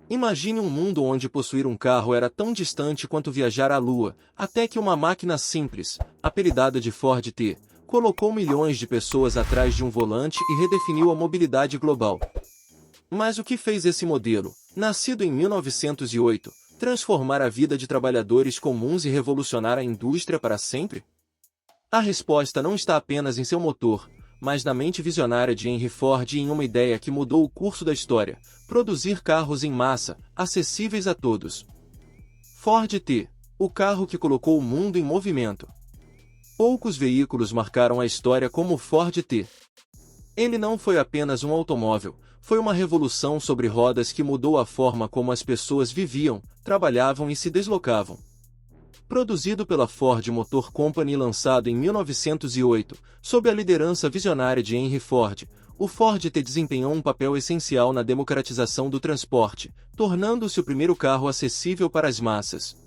Imagine um mundo onde possuir um carro era tão distante quanto viajar à Lua, até que uma máquina simples, apelidada de Ford T, colocou milhões de pessoas atrás de um volante e redefiniu a mobilidade global. Mas o que fez esse modelo, nascido em 1908, transformar a vida de trabalhadores comuns e revolucionar a indústria para sempre? A resposta não está apenas em seu motor, mas na mente visionária de Henry Ford e em uma ideia que mudou o curso da história: produzir carros em massa, acessíveis a todos. Ford T, o carro que colocou o mundo em movimento. Poucos veículos marcaram a história como o Ford T. Ele não foi apenas um automóvel, foi uma revolução sobre rodas que mudou a forma como as pessoas viviam, trabalhavam e se deslocavam. Produzido pela Ford Motor Company e lançado em 1908, sob a liderança visionária de Henry Ford, o Ford T desempenhou um papel essencial na democratização do transporte, tornando-se o primeiro carro acessível para as massas.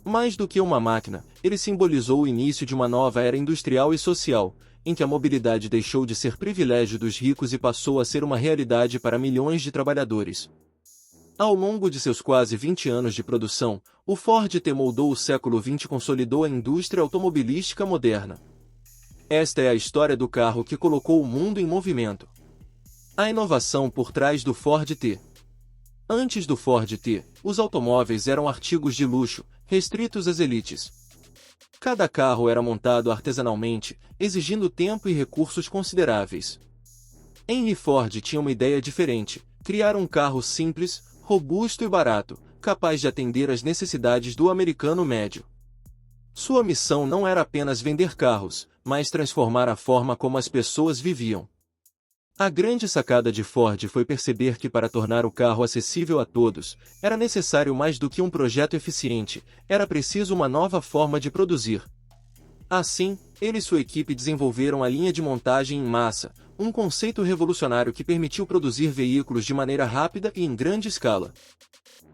Mais do que uma máquina, ele simbolizou o início de uma nova era industrial e social, em que a mobilidade deixou de ser privilégio dos ricos e passou a ser uma realidade para milhões de trabalhadores. Ao longo de seus quase 20 anos de produção, o Ford T moldou o século XX e consolidou a indústria automobilística moderna. Esta é a história do carro que colocou o mundo em movimento. A inovação por trás do Ford T. Antes do Ford T, os automóveis eram artigos de luxo, restritos às elites. Cada carro era montado artesanalmente, exigindo tempo e recursos consideráveis. Henry Ford tinha uma ideia diferente: criar um carro simples, robusto e barato, capaz de atender às necessidades do americano médio. Sua missão não era apenas vender carros, mas transformar a forma como as pessoas viviam. A grande sacada de Ford foi perceber que para tornar o carro acessível a todos, era necessário mais do que um projeto eficiente, era preciso uma nova forma de produzir. Assim, ele e sua equipe desenvolveram a linha de montagem em massa, um conceito revolucionário que permitiu produzir veículos de maneira rápida e em grande escala.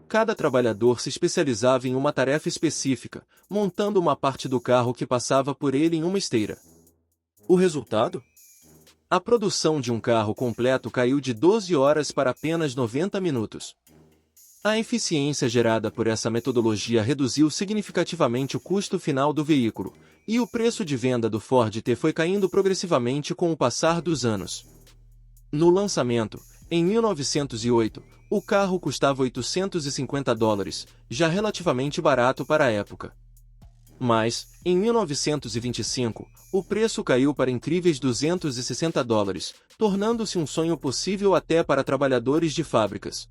Cada trabalhador se especializava em uma tarefa específica, montando uma parte do carro que passava por ele em uma esteira. O resultado? A produção de um carro completo caiu de 12 horas para apenas 90 minutos. A eficiência gerada por essa metodologia reduziu significativamente o custo final do veículo, e o preço de venda do Ford T foi caindo progressivamente com o passar dos anos. No lançamento, em 1908, o carro custava $850, já relativamente barato para a época. Mas, em 1925, o preço caiu para incríveis $260, tornando-se um sonho possível até para trabalhadores de fábricas.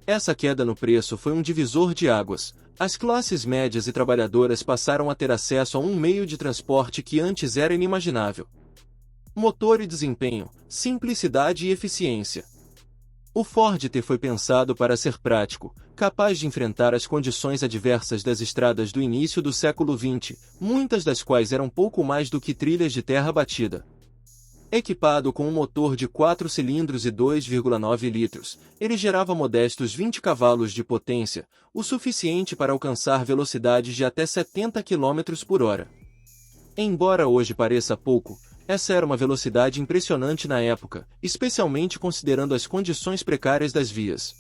Essa queda no preço foi um divisor de águas. As classes médias e trabalhadoras passaram a ter acesso a um meio de transporte que antes era inimaginável. Motor e desempenho, simplicidade e eficiência. O Ford T foi pensado para ser prático, capaz de enfrentar as condições adversas das estradas do início do século XX, muitas das quais eram pouco mais do que trilhas de terra batida. Equipado com um motor de 4 cilindros e 2,9 litros, ele gerava modestos 20 cavalos de potência, o suficiente para alcançar velocidades de até 70 km por hora. Embora hoje pareça pouco, essa era uma velocidade impressionante na época, especialmente considerando as condições precárias das vias.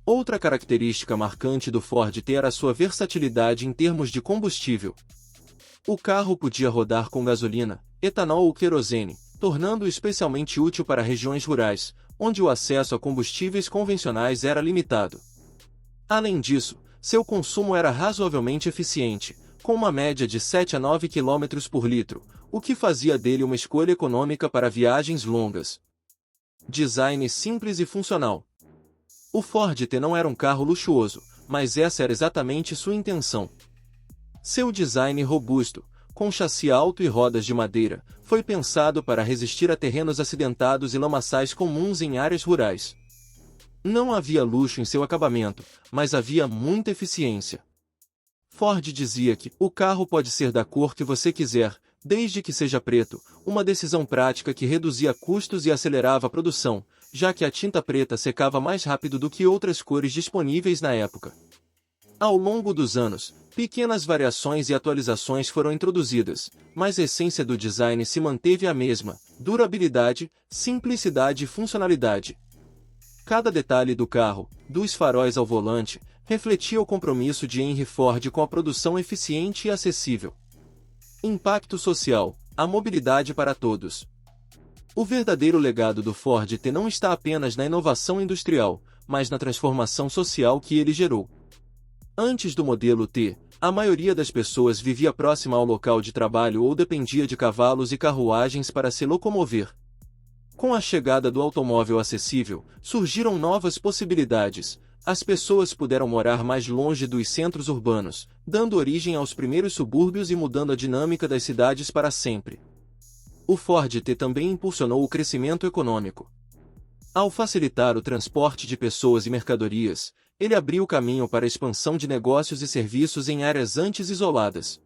Outra característica marcante do Ford T era sua versatilidade em termos de combustível. O carro podia rodar com gasolina, etanol ou querosene, tornando-o especialmente útil para regiões rurais, onde o acesso a combustíveis convencionais era limitado. Além disso, seu consumo era razoavelmente eficiente, com uma média de 7 a 9 km por litro, o que fazia dele uma escolha econômica para viagens longas. Design simples e funcional. O Ford T não era um carro luxuoso, mas essa era exatamente sua intenção. Seu design robusto, com chassi alto e rodas de madeira, foi pensado para resistir a terrenos acidentados e lamaçais comuns em áreas rurais. Não havia luxo em seu acabamento, mas havia muita eficiência. Ford dizia que o carro pode ser da cor que você quiser, desde que seja preto, uma decisão prática que reduzia custos e acelerava a produção, já que a tinta preta secava mais rápido do que outras cores disponíveis na época. Ao longo dos anos, pequenas variações e atualizações foram introduzidas, mas a essência do design se manteve a mesma: durabilidade, simplicidade e funcionalidade. Cada detalhe do carro, dos faróis ao volante, refletia o compromisso de Henry Ford com a produção eficiente e acessível. Impacto social: a mobilidade para todos. O verdadeiro legado do Ford T não está apenas na inovação industrial, mas na transformação social que ele gerou. Antes do modelo T, a maioria das pessoas vivia próxima ao local de trabalho ou dependia de cavalos e carruagens para se locomover. Com a chegada do automóvel acessível, surgiram novas possibilidades. As pessoas puderam morar mais longe dos centros urbanos, dando origem aos primeiros subúrbios e mudando a dinâmica das cidades para sempre. O Ford T também impulsionou o crescimento econômico. Ao facilitar o transporte de pessoas e mercadorias, ele abriu caminho para a expansão de negócios e serviços em áreas antes isoladas.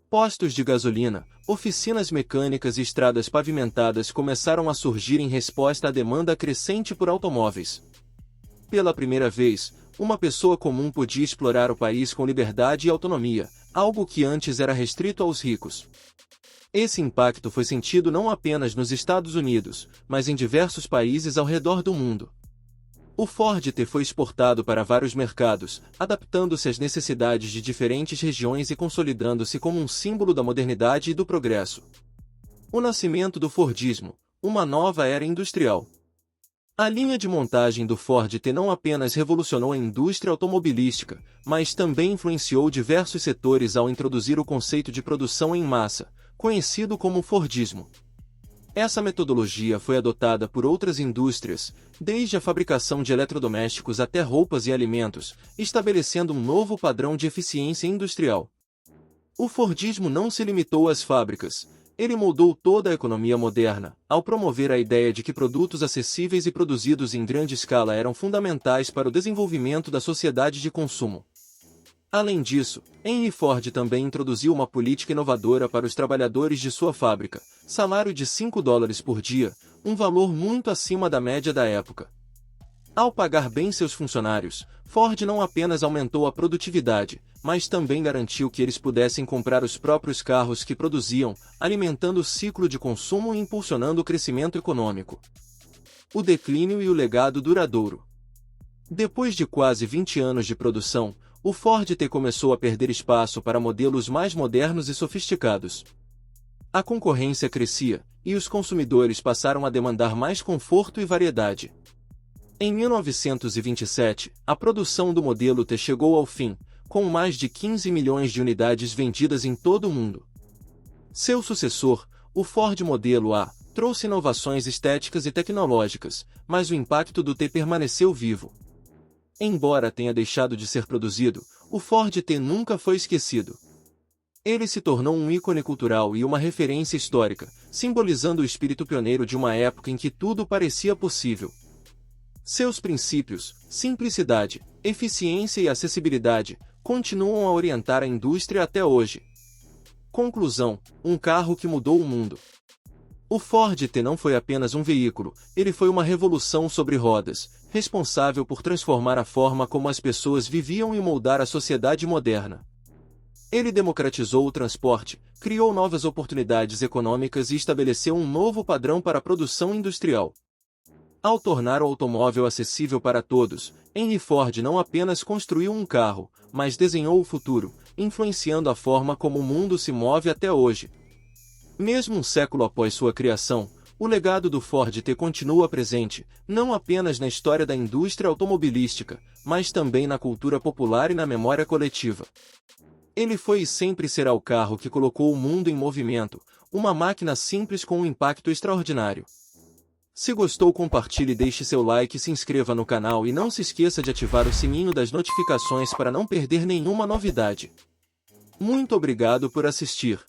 Postos de gasolina, oficinas mecânicas e estradas pavimentadas começaram a surgir em resposta à demanda crescente por automóveis. Pela primeira vez, uma pessoa comum podia explorar o país com liberdade e autonomia, algo que antes era restrito aos ricos. Esse impacto foi sentido não apenas nos Estados Unidos, mas em diversos países ao redor do mundo. O Ford T foi exportado para vários mercados, adaptando-se às necessidades de diferentes regiões e consolidando-se como um símbolo da modernidade e do progresso. O nascimento do Fordismo, uma nova era industrial. A linha de montagem do Ford T não apenas revolucionou a indústria automobilística, mas também influenciou diversos setores ao introduzir o conceito de produção em massa, conhecido como Fordismo. Essa metodologia foi adotada por outras indústrias, desde a fabricação de eletrodomésticos até roupas e alimentos, estabelecendo um novo padrão de eficiência industrial. O Fordismo não se limitou às fábricas, ele moldou toda a economia moderna, ao promover a ideia de que produtos acessíveis e produzidos em grande escala eram fundamentais para o desenvolvimento da sociedade de consumo. Além disso, Henry Ford também introduziu uma política inovadora para os trabalhadores de sua fábrica, salário de $5 por dia, um valor muito acima da média da época. Ao pagar bem seus funcionários, Ford não apenas aumentou a produtividade, mas também garantiu que eles pudessem comprar os próprios carros que produziam, alimentando o ciclo de consumo e impulsionando o crescimento econômico. O declínio e o legado duradouro. Depois de quase 20 anos de produção, o Ford T começou a perder espaço para modelos mais modernos e sofisticados. A concorrência crescia, e os consumidores passaram a demandar mais conforto e variedade. Em 1927, a produção do modelo T chegou ao fim, com mais de 15 milhões de unidades vendidas em todo o mundo. Seu sucessor, o Ford Modelo A, trouxe inovações estéticas e tecnológicas, mas o impacto do T permaneceu vivo. Embora tenha deixado de ser produzido, o Ford T nunca foi esquecido. Ele se tornou um ícone cultural e uma referência histórica, simbolizando o espírito pioneiro de uma época em que tudo parecia possível. Seus princípios, simplicidade, eficiência e acessibilidade, continuam a orientar a indústria até hoje. Conclusão: um carro que mudou o mundo. O Ford T não foi apenas um veículo, ele foi uma revolução sobre rodas, responsável por transformar a forma como as pessoas viviam e moldar a sociedade moderna. Ele democratizou o transporte, criou novas oportunidades econômicas e estabeleceu um novo padrão para a produção industrial. Ao tornar o automóvel acessível para todos, Henry Ford não apenas construiu um carro, mas desenhou o futuro, influenciando a forma como o mundo se move até hoje. Mesmo um século após sua criação, o legado do Ford T continua presente, não apenas na história da indústria automobilística, mas também na cultura popular e na memória coletiva. Ele foi e sempre será o carro que colocou o mundo em movimento, uma máquina simples com um impacto extraordinário. Se gostou, compartilhe, deixe seu like e se inscreva no canal e não se esqueça de ativar o sininho das notificações para não perder nenhuma novidade. Muito obrigado por assistir.